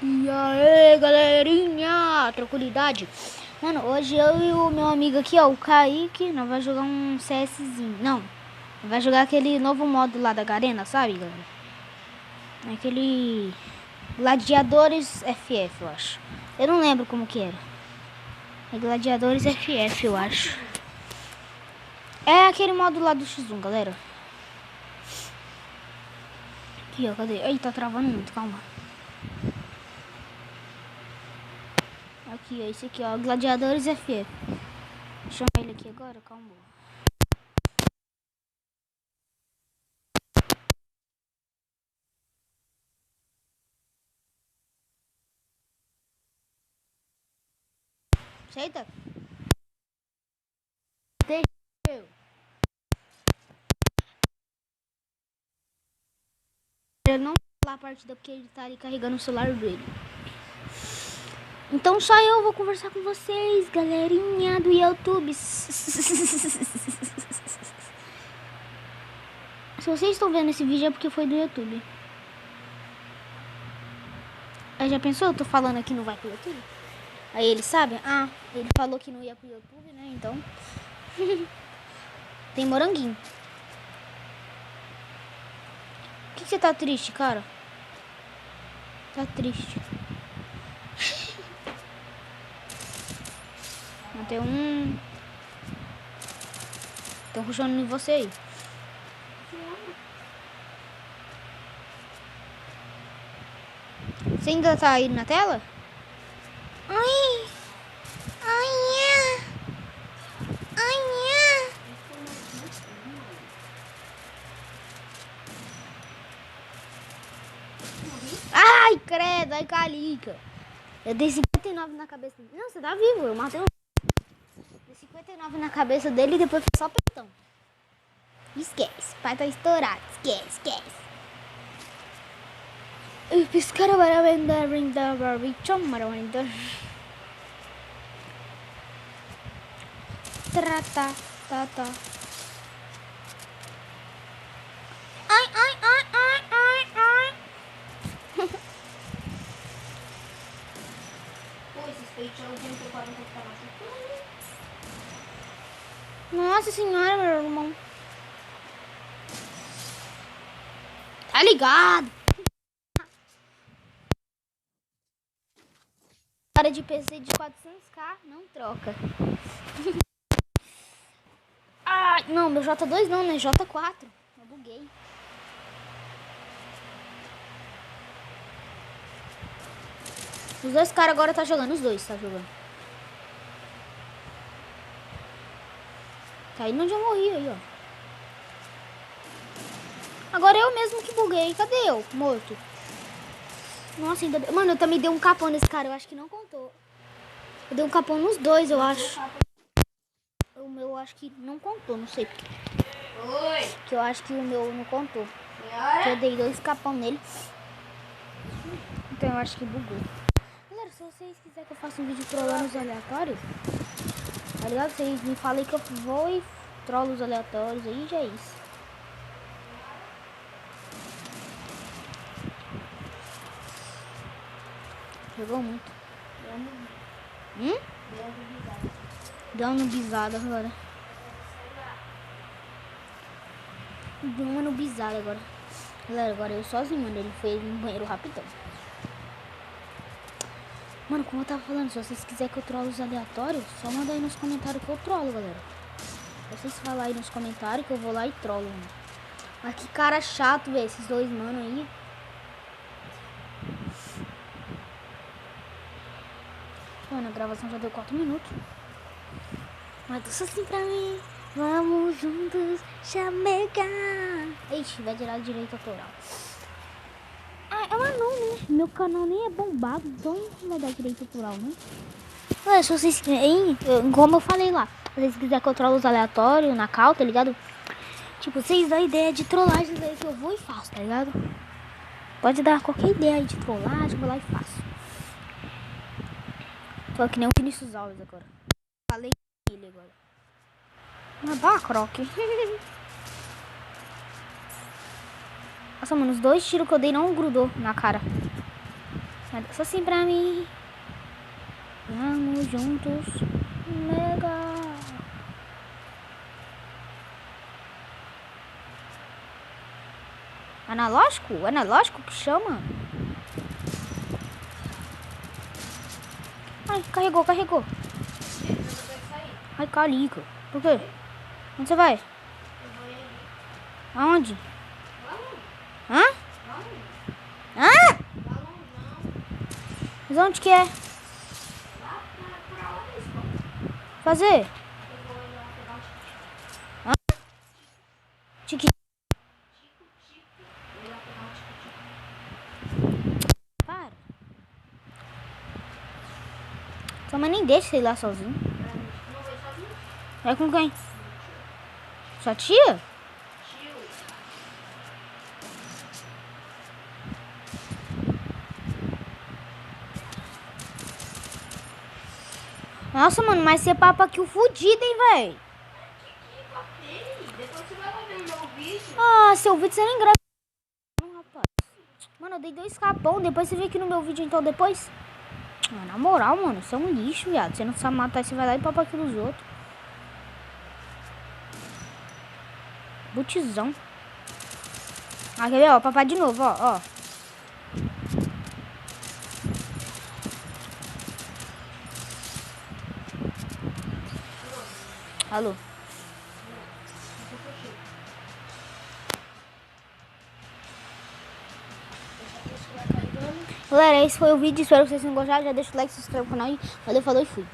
E aí, galerinha, tranquilidade? Mano, hoje eu e o meu amigo aqui, ó, o Kaique, nós vamos jogar um CSzinho. Não, vai jogar aquele novo modo lá da Garena, sabe, galera? Aquele Gladiadores FF, eu acho. Eu não lembro como que era. É Gladiadores FF, eu acho. É aquele modo lá do X1, galera. Aqui, ó, cadê? Ei, tá travando muito, calma. Aqui, ó, esse aqui, ó, Gladiadores FF. Deixa eu chamar ele aqui agora, calma. Aceita? Deixa eu. Ele não tá lá a partida porque ele tá ali carregando o celular dele. Então só eu vou conversar com vocês, galerinha do YouTube. Se vocês estão vendo esse vídeo é porque foi do YouTube. Aí já pensou? Eu tô falando aqui não vai pro YouTube? Aí ele sabe? Ah, ele falou que não ia pro YouTube, né? Então. Tem moranguinho. Por que você tá triste, cara? Tá triste. Tem um rushando em você aí. Você ainda tá aí na tela? Ai! Ai! Ai! Ai, credo! Ai, calica! Eu dei 59 na cabeça dele. Não, você tá vivo, eu matei um. Dei 59 na cabeça dele e depois foi só apertão. Esquece, o pai tá estourado. Esquece. Piscara para vender, brindar, barbichão, maravenda. Trata, tata. Ai. Pô, esses peitos eu tenho que ficar na. Nossa senhora, meu irmão. Tá ligado? Hora de PC de 400k, não troca. Ai, não, meu J2 não, né? J4. Eu buguei. Os dois caras agora tá jogando, os dois tá jogando. Tá indo onde eu morri aí, ó. Agora eu mesmo que buguei. Cadê eu? Morto. Nossa, ainda... Mano, eu também dei um capão nesse cara. Eu acho que não contou. Eu dei um capão nos dois, eu acho. O meu acho que não contou, não sei porque. Oi. Que eu acho que o meu não contou. Porque eu dei 2 capão nele. Então eu acho que bugou. Galera, se vocês quiserem que eu faça um vídeo trollando os aleatórios, tá ligado? Vocês me falem que eu vou e trollo os aleatórios aí, já é isso. Jogou muito. Deu uma bisada agora. Deu uma nubizada agora. Galera, agora eu sozinho, mano. Ele foi no banheiro rapidão. Mano, como eu tava falando, se vocês quiserem que eu trollo os aleatórios, só manda aí nos comentários que eu trollo, galera. Vocês falam aí nos comentários que eu vou lá e trollo, mano. Mas que cara chato, velho, esses dois mano aí. Mano, a gravação já deu 4 minutos. Mas tudo assim pra mim. Vamos juntos chamegar. Ixi, vai tirar direito autoral. Ah, é um anúncio, né? Meu canal nem é bombado, então não vai dar direito autoral, né? Ué, se vocês querem, como eu falei lá, se vocês quiserem que eu trollo os aleatórios na cal, tá ligado? Tipo, vocês dão ideia de trollagens aí que eu vou e faço, tá ligado? Pode dar qualquer ideia aí de trollagem, eu vou lá e faço. Tô que nem o Vinícius Alves agora. Falei ele agora. Uma bacroque. Nossa, mano, os 2 tiros que eu dei não grudou na cara. Só assim pra mim. Vamos juntos. Mega. Analógico? Analógico que chama? Ai, carregou. Ai, calica. Por quê? Onde você vai? Aonde? Hã? Hã? Mas onde que é? Fazer? Hã? Tique. Para. Sua mãe nem deixa você ir lá sozinho. Vai com quem? Sua tia? Nossa, mano, mas você papa aqui o fudido, hein, véi? Ah, seu vídeo você nem grava. Não, rapaz. Mano, eu dei 2 capão. Depois você vem aqui no meu vídeo, então, depois. Ah, na moral, mano, você é um lixo, viado. Você não sabe matar, você vai lá e papa aqui dos outros. Butizão. Ah, quer ver, ó? Papai de novo, ó. Alô. Galera, esse foi o vídeo. Espero que vocês tenham gostado. Já deixa o like, se inscreve no canal. Valeu, falou e fui.